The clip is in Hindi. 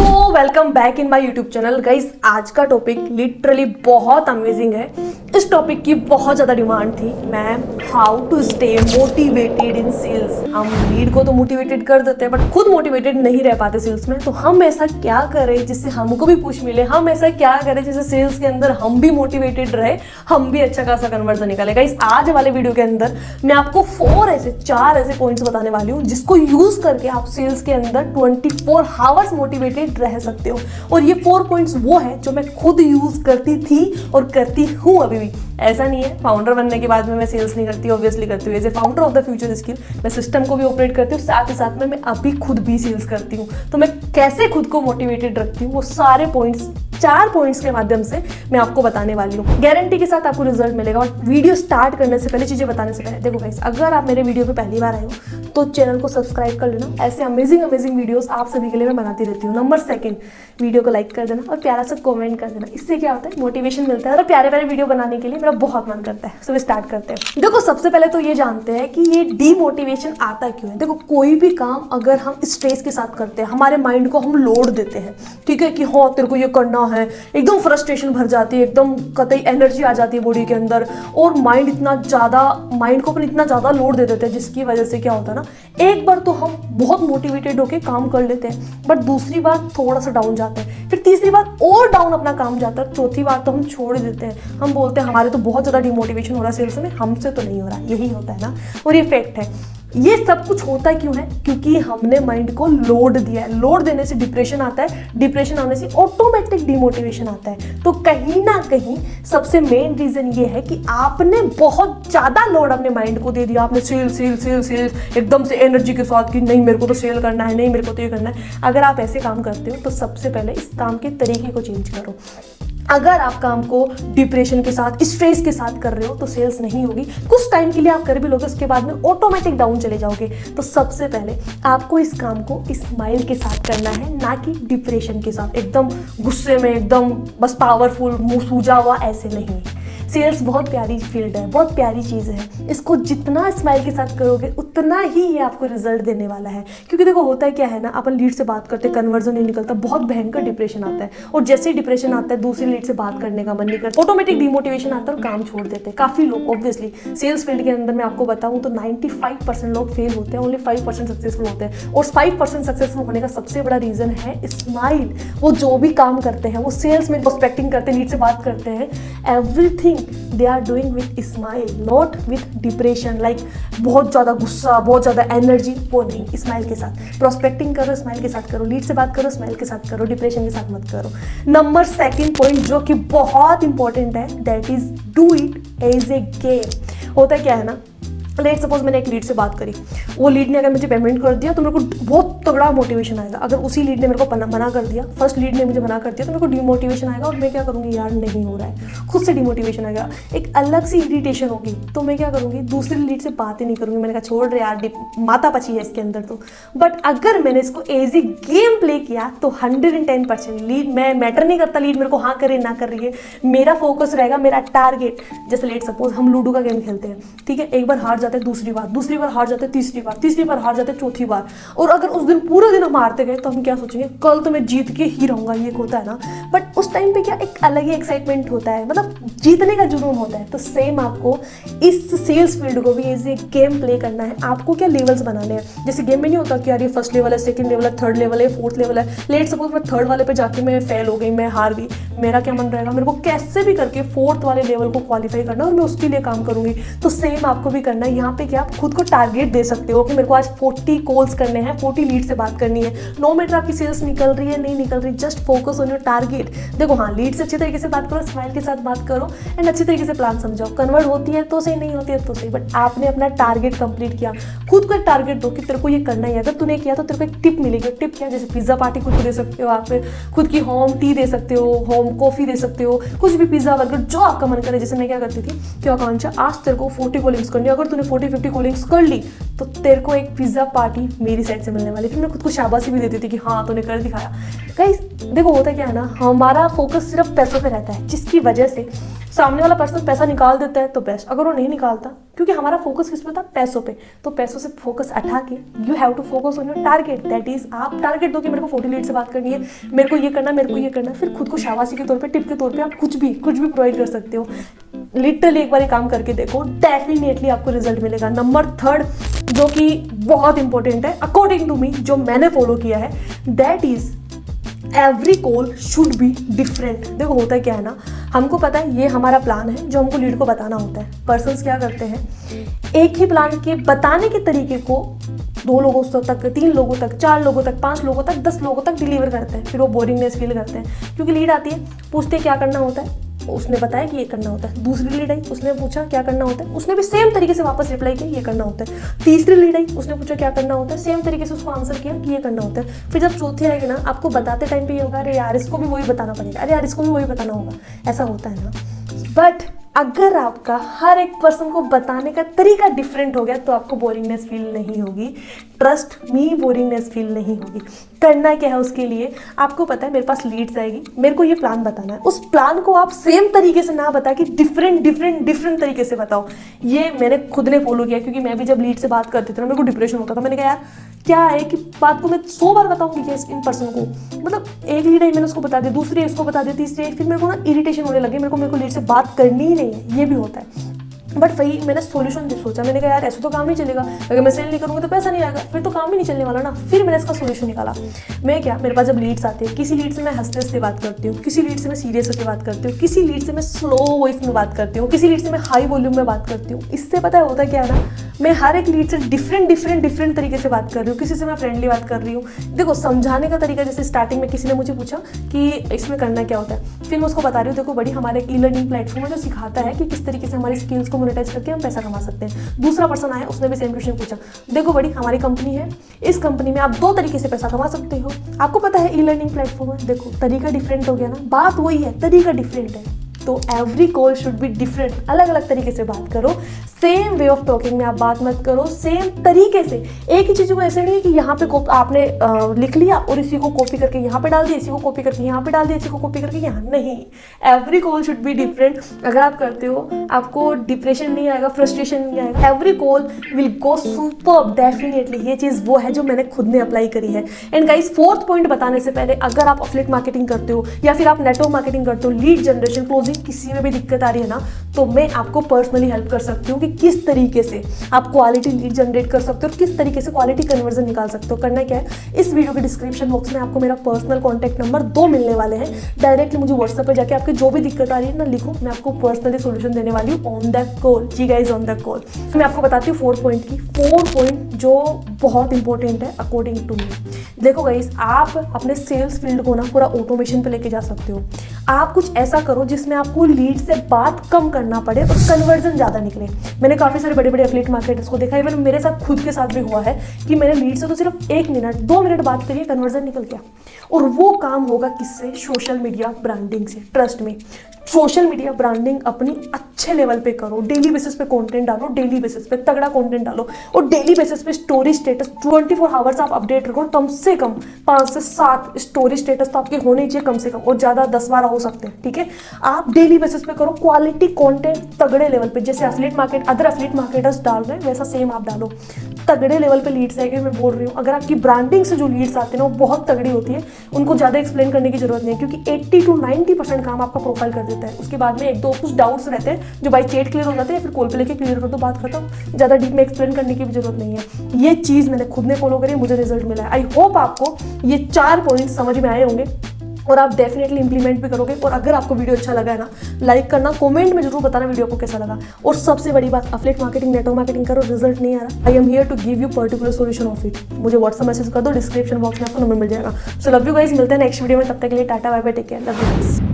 Welcome back in my YouTube channel guys. आज का टॉपिक लिटरली बहुत अमेजिंग है। इस टॉपिक की बहुत ज़्यादा डिमांड थी। Ma'am, how to stay motivated in sales. हम लीड को तो मोटिवेटेड कर देते हैं बट खुद मोटिवेटेड नहीं रह पाते सेल्स में। तो हम ऐसा क्या करें जिससे हमको भी पुश मिले, हम ऐसा क्या करें जिससे सेल्स के अंदर हम भी मोटिवेटेड रहे, हम भी अच्छा खासा कन्वर्जन निकाले। गाइस, आज वाले वीडियो के अंदर मैं आपको चार ऐसे पॉइंट्स बताने वाली हूँ जिसको यूज करके आप सेल्स के अंदर 24 आवर्स मोटिवेटेड रह सकते हो। और ये 4 पॉइंट्स वो है जो मैं खुद यूज करती थी और करती हूँ अभी भी। ऐसा नहीं है फाउंडर बनने के बाद में मैं सेल्स नहीं करती, ऑब्वियसली करती हूँ। As a founder of the future skill मैं सिस्टम को भी ऑपरेट करती हूँ, साथ ही साथ में मैं अभी खुद भी सेल्स करती हूँ। तो मैं कैसे खुद को मोटिवेटेड रखती हूँ वो सारे पॉइंट्स 4 पॉइंट्स के माध्यम से मैं आपको बताने वाली हूँ। गारंटी के साथ आपको रिजल्ट मिलेगा। और वीडियो स्टार्ट करने से पहले, चीजें बताने से पहले, देखो गाइस, अगर आप मेरे वीडियो पे पहली बार आए हो तो चैनल को सब्सक्राइब कर लेना। ऐसे अमेजिंग वीडियोस आप सभी के लिए मैं बनाती रहती हूँ। नंबर 2, वीडियो को लाइक कर देना और प्यारा सा कमेंट कर देना। इससे क्या होता है, मोटिवेशन मिलता है और प्यारे वीडियो बनाने के लिए मेरा बहुत मन करता है। तो स्टार्ट करते हैं। देखो, सबसे पहले तो ये जानते हैं कि ये डीमोटिवेशन आता क्यों है। देखो, कोई भी काम अगर हम स्ट्रेस के साथ करते हैं, हमारे माइंड को हम लोड देते हैं, ठीक है, कि हाँ तेरे को ये करना है, एकदम फ्रस्ट्रेशन भर जाती है, एकदम कतई एनर्जी आ जाती है बॉडी के अंदर, और माइंड को अपन इतना ज़्यादा लोड दे देते हैं, जिसकी वजह से क्या होता है ना, एक बार तो हम बहुत मोटिवेटेड होकर काम कर लेते हैं बट दूसरी बार थोड़ा सा डाउन जाते हैं, फिर तीसरी बार और डाउन अपना काम जाता है, चौथी बार तो हम छोड़ देते हैं। हम बोलते हैं हमारे तो बहुत ज़्यादा डिमोटिवेशन हो रहा है सेल्स में, हमसे तो नहीं हो रहा। यही होता है ना, और ये फैक्ट है। ये सब कुछ होता क्यों है? क्योंकि हमने माइंड को लोड दिया है। लोड देने से डिप्रेशन आता है, डिप्रेशन आने से ऑटोमेटिक डिमोटिवेशन आता है। तो कहीं ना कहीं सबसे मेन रीजन ये है कि आपने बहुत ज्यादा लोड अपने माइंड को दे दिया। आपने सेल एकदम से एनर्जी के साथ कि नहीं मेरे को तो सेल करना है, नहीं मेरे को तो ये करना है। अगर आप ऐसे काम करते हो तो सबसे पहले इस काम के तरीके को चेंज करो। अगर आप काम को डिप्रेशन के साथ, स्ट्रेस के साथ कर रहे हो तो सेल्स नहीं होगी। कुछ टाइम के लिए आप कर भी लोगे, उसके बाद में ऑटोमेटिक डाउन चले जाओगे। तो सबसे पहले आपको इस काम को स्माइल के साथ करना है, ना कि डिप्रेशन के साथ, एकदम गुस्से में, एकदम बस पावरफुल, मुंह सूजा हुआ, ऐसे नहीं। सेल्स बहुत प्यारी फील्ड है, बहुत प्यारी चीज़ है। इसको जितना स्माइल के साथ करोगे उतना ही ये आपको रिजल्ट देने वाला है। क्योंकि देखो, होता है क्या है ना, अपन लीड से बात करते, कन्वर्जन नहीं निकलता, बहुत भयंकर डिप्रेशन आता है, और जैसे ही डिप्रेशन आता है दूसरी लीड से बात करने का मन नहीं करता, ऑटोमेटिक डिमोटिवेशन आता है और काम छोड़ देते हैं काफ़ी लोग। ऑब्वियसली सेल्स फील्ड के अंदर मैं आपको बताऊँ तो 95% लोग फेल होते हैं, ओनली 5% सक्सेसफुल होते हैं। और 5% सक्सेसफुल होने का सबसे बड़ा रीज़न है स्माइल। वो जो भी काम करते हैं, वो सेल्स में प्रोस्पेक्टिंग करते हैं, लीड से बात करते हैं, everything they are doing with smile, not with depression, like बहुत ज़्यादा गुस्सा, बहुत ज़्यादा एनर्जी, वो नहीं। स्माइल के साथ प्रोस्पेक्टिंग करो, स्माइल के साथ करो, लीड से बात करो, स्माइल के साथ करो, डिप्रेशन के साथ मत करो। नंबर 2 पॉइंट जो कि बहुत इंपॉर्टेंट है, that is do it as a game. होता क्या है ना, लेट सपोज मैंने एक लीड से बात करी, वो लीड ने अगर मुझे पेमेंट कर दिया तो मेरे को बहुत तगड़ा मोटिवेशन आएगा। अगर उसी लीड ने मेरे को मना कर दिया, फर्स्ट लीड ने मुझे मना कर दिया, तो मेरे को डिमोटिवेशन आएगा और मैं क्या करूँगी, यार नहीं हो रहा है, खुद से डिमोटिवेशन आएगा, एक अलग सी इरिटेशन होगी। तो मैं क्या करूँगी, दूसरी लीड से बात ही नहीं करूँगी। मैंने कहा छोड़ रहे यार, माता पची है इसके अंदर तो। बट अगर मैंने इसको एज ए गेम प्ले किया तो 110% लीड, मैं मैटर नहीं करता लीड मेरे को हाँ करे ना कर रही है, मेरा फोकस रहेगा, मेरा टारगेट। जैसे लेट सपोज हम लूडो का गेम खेलते हैं, ठीक है, एक बार हार जाते हैं, दूसरी बार हार जाते हैं, तीसरी बार हार जाते हैं, चौथी बार, और अगर उस दिन पूरे दिन हम हारते गए तो हम क्या सोचेंगे, कल तो मैं जीत के ही रहूंगा, ये होता है ना। बट उस टाइम पे क्या एक अलग ही एक्साइटमेंट होता है, मतलब जीतने का जुनून होता है। तो सेम आपको इस सेल्स फील्ड को भी एज ए गेम प्ले करना है। आपको क्या लेवल्स बनाने हैं। जैसे गेम में नहीं होता कि यार ये फर्स्ट लेवल है, सेकंड लेवल है, थर्ड लेवल है, फोर्थ लेवल है। लेट सपोज मैं थर्ड वाले पे जाके मैं फेल हो गई, मैं हार गई, मेरा क्या मन रहेगा, मेरे को कैसे भी करके फोर्थ वाले लेवल को क्वालिफाई करना और मैं उसके लिए काम करूंगी। तो सेम आपको भी करना है। यहाँ पे क्या आप खुद को टारगेट दे सकते हो कि मेरे को आज 40 कॉल्स करने हैं, 40 लीड से बात करनी है। नो मैटर आपकी सेल्स निकल रही है नहीं निकल रही, just focus on your target. देखो, हाँ, लीड से अच्छे तरीके से बात करो, स्माइल के साथ बात करो, एंड अच्छे तरीके से प्लान समझाओ। कन्वर्ट होती है तो सही, नहीं होती है तो सही, बट आपने अपना टारगेट कंप्लीट किया। खुद को एक टारगेट दो कि तेरे को ये करना ही है। अगर तूने किया तो तेरे को एक टिप मिलेगी। टिप क्या, जैसे पिज्जा पार्टी खुद को दे सकते हो, आप खुद की होम टी दे सकते हो, होम कॉफी दे सकते हो, कुछ भी, पिज्जा बर्गर, जो आपका मन करे। जैसे मैं क्या करती थी कि आकांक्षा आज तेरे को 40 कॉलिंग्स करनी है, अगर तूने 40-50 कॉलिंग्स कर ली तो तेरे को एक पिज्जा पार्टी मेरी साइड से मिलने वाली। फिर मैं खुद को शाबाशी भी देती थी कि हाँ तूने कर दिखाया। गाइस, देखो होता क्या है ना, हमारा फोकस सिर्फ पैसों पे रहता है, जिसकी वजह से सामने वाला पर्सन पैसा निकाल देता है तो बेस्ट, अगर वो नहीं निकालता, क्योंकि हमारा फोकस किस पे था, पैसों पे, तो पैसों से फोकस हटा के you have to focus on your target. That is आप टारगेट दो कि मेरे को 40 लीड से बात करनी है, मेरे को ये करना, मेरे को ये करना, फिर खुद को शाबाशी के तौर पे, टिप के तौर पे आप कुछ भी प्रोवाइड कर सकते हो। लिटरली एक बार ये काम करके देखो, डेफिनेटली आपको रिजल्ट मिलेगा। नंबर 3 जो कि बहुत इंपॉर्टेंट है अकॉर्डिंग टू मी, जो मैंने फॉलो किया है, that is every call should be different. देखो होता है क्या है ना, हमको पता है ये हमारा प्लान है जो हमको लीड को बताना होता है। पर्सन्स क्या करते हैं, एक ही प्लान के बताने के तरीके को 2 लोगों तक, 3 लोगों तक, 4 लोगों तक, 5 लोगों तक, 10 लोगों तक डिलीवर करते हैं, फिर वो बोरिंगनेस फील करते हैं। क्योंकि लीड आती है, पूछते क्या करना होता है, उसने बताया कि ये करना होता है। दूसरी लीड आई, उसने पूछा क्या करना होता है, उसने भी सेम तरीके से वापस रिप्लाई किया ये करना होता है। तीसरी लीड आई, उसने पूछा क्या करना होता है, सेम तरीके से उसको आंसर किया कि ये करना होता है। फिर जब चौथी आएगी ना, आपको बताते टाइम पे ये होगा, अरे यार इसको भी वही बताना पड़ेगा, अरे यार इसको भी वही बताना होगा, ऐसा होता है ना। बट अगर आपका हर एक पर्सन को बताने का तरीका डिफरेंट हो गया तो आपको बोरिंगनेस फील नहीं होगी। ट्रस्ट मी, बोरिंगनेस फील नहीं होगी। करना क्या है उसके लिए, आपको पता है मेरे पास लीड्स आएगी, मेरे को ये प्लान बताना है, उस प्लान को आप सेम तरीके से ना बता कि डिफरेंट तरीके से बताओ। ये मैंने खुद ने फॉलो किया, क्योंकि मैं भी जब लीड से बात करती थी ना, मेरे को डिप्रेशन होता था। मैंने कहा यार क्या है कि बात को मैं 100 बार बताऊंगी क्या इन पर्सन को, मतलब एक लीड आई मैंने उसको बता दिया, दूसरी इसको बता दी, तीसरी, फिर मेरे को ना इरिटेशन होने लगी, मेरे को लीड से बात करनी ही नहीं है। ये भी होता है। बट वही मैंने सोल्यूशन सोचा, मैंने कहा यार ऐसे तो काम नहीं चलेगा, अगर मैं सेल नहीं करूँगा तो पैसा नहीं आएगा, फिर तो काम ही नहीं चलने वाला ना। फिर मैंने इसका सोल्यूशन निकाला। मैं क्या, मेरे पास जब लीड्स आती है, किसी लीड से मैं हंसते हंसते बात करती हूँ, किसी लीड से मैं सीरियस होकर बात करती हूँ, किसी लीड से मैं स्लो वॉइस में बात करती हूँ, किसी लीड से मैं हाई वॉल्यूम में बात करती हूँ। इससे पता है होता क्या है ना, मैं हर एक लीड से डिफरेंट तरीके से बात कर रही हूँ। किसी से मैं फ्रेंडली बात कर रही हूँ, देखो समझाने का तरीका, जैसे स्टार्टिंग में किसी ने मुझे पूछा कि इसमें करना क्या होता है, फिर मैं उसको बता रही हूँ देखो बड़ी, हमारे एक ई लर्निंग प्लेटफॉर्म है जो सिखाता है कि किस तरीके से हमारी स्किल्स को मोनेटाइज करके हम पैसा कमा सकते हैं। दूसरा पर्सन आया, उसने भी सेम क्वेश्चन पूछा, देखो बड़ी हमारी कंपनी है, इस कंपनी में आप 2 तरीके से पैसा कमा सकते हो। आपको पता है ई लर्निंग प्लेटफॉर्म है, देखो तरीका डिफरेंट हो गया ना, बात वही है, तरीका डिफरेंट है। तो every call should be different, अलग अलग तरीके से बात करो, सेम वे ऑफ टॉकिंग में आप बात मत करो, सेम तरीके से। एक ही चीज़ को ऐसे नहीं है कि यहाँ पे आपने लिख लिया और इसी को कॉपी करके यहाँ पे डाल दिया, इसी को कॉपी करके यहाँ पे डाल दिया, इसी को कॉपी करके यहाँ, नहीं। Every call should be different. अगर आप करते हो आपको डिप्रेशन नहीं आएगा, फ्रस्ट्रेशन नहीं आएगा, every call will go superb definitely. ये चीज़ वो है जो मैंने खुद ने अप्लाई करी है। एंड गाइस 4th पॉइंट बताने से पहले, अगर आप एफिलिएट मार्केटिंग करते हो या फिर आप नेटवर्क मार्केटिंग करते हो, लीड जनरेशन, क्लोजिंग, किसी में भी दिक्कत आ रही है ना, तो मैं आपको पर्सनली हेल्प कर सकती हूँ कि किस तरीके से आप क्वालिटी लीड जनरेट कर सकते हो और किस तरीके से क्वालिटी कन्वर्जन निकाल सकते हो। करना क्या है, इस वीडियो के डिस्क्रिप्शन बॉक्स में आपको मेरा पर्सनल कॉन्टैक्ट नंबर 2 मिलने वाले हैं। डायरेक्टली मुझे व्हाट्सएप पे जाके आपकी जो भी दिक्कत आ रही है ना लिखो, मैं आपको पर्सनली सोल्यूशन देने वाली हूँ ऑन द कॉल। जी गाइज, ऑन द कॉल। मैं आपको बताती हूँ 4 पॉइंट की, 4 पॉइंट जो बहुत इंपॉर्टेंट है अकॉर्डिंग टू मी। देखो गाइज, आप अपने सेल्स फील्ड को ना पूरा ऑटोमेशन पे लेके जा सकते हो। आप कुछ ऐसा करो जिसमें आपको लीड से बात कम करना पड़े और कन्वर्जन ज़्यादा निकले। मैंने काफ़ी सारे बड़े बड़े एफिलिएट मार्केटर्स को देखा है, इवन मेरे साथ खुद के साथ भी हुआ है कि मैंने लीड से तो सिर्फ 1 मिनट 2 मिनट बात करिए, कन्वर्जन निकल गया। और वो काम होगा किससे, सोशल मीडिया ब्रांडिंग से। ट्रस्ट में, सोशल मीडिया ब्रांडिंग अपनी अच्छे लेवल पे करो, डेली बेसिस पे कंटेंट डालो, डेली बेसिस पे तगड़ा कंटेंट डालो, और डेली बेसिस पे स्टोरी स्टेटस 24 आवर्स आप अपडेट रखो। कम से कम 5 से 7 स्टोरी स्टेटस तो आपके होने चाहिए कम से कम, और ज़्यादा 10-12 हो सकते हैं, ठीक है। आप डेली बेसिस पे करो क्वालिटी कंटेंट तगड़े लेवल पे, जैसे अदर एफिलिएट मार्केटर्स डाल रहे हैं वैसा सेम आप डालो। तगड़े लेवल पे लीड्स आएंगे, मैं बोल रही हूँ। अगर आपकी ब्रांडिंग से जो लीड्स आते हैं ना वो बहुत तगड़ी होती है, उनको ज़्यादा एक्सप्लेन करने की जरूरत नहीं है, क्योंकि 80 to 90% काम आपका प्रोफाइल कर देता है। उसके बाद में 1-2 कुछ डाउट्स रहते हैं जो बाई चैट क्लियर हो जाते हैं, फिर कॉल पे लेके क्लियर कर दो, बात खत्म। ज़्यादा डीप में एक्सप्लेन करने की भी जरूरत नहीं है। ये चीज़ मैंने खुद ने फॉलो करी, मुझे रिजल्ट मिला है। आई होप आपको ये 4 पॉइंट समझ में आए होंगे और आप डेफिनेटली इंप्लीमेंट भी करोगे। और अगर आपको वीडियो अच्छा लगा है ना, लाइक करना, कमेंट में जरूर बताना वीडियो को कैसा लगा। और सबसे बड़ी बात, एफिलिएट मार्केटिंग, नेटवर्क मार्केटिंग करो, रिजल्ट नहीं आ रहा, I am here to give you particular solution of it. मुझे व्हाट्सएप मैसेज कर दो, डिस्क्रिप्शन बॉक्स में आपको नंबर मिल जाएगा। सो लव यू गाइस, मिलते हैं नेक्स्ट वीडियो में, तब तक के लिए tata, bye bye, take care, love you guys.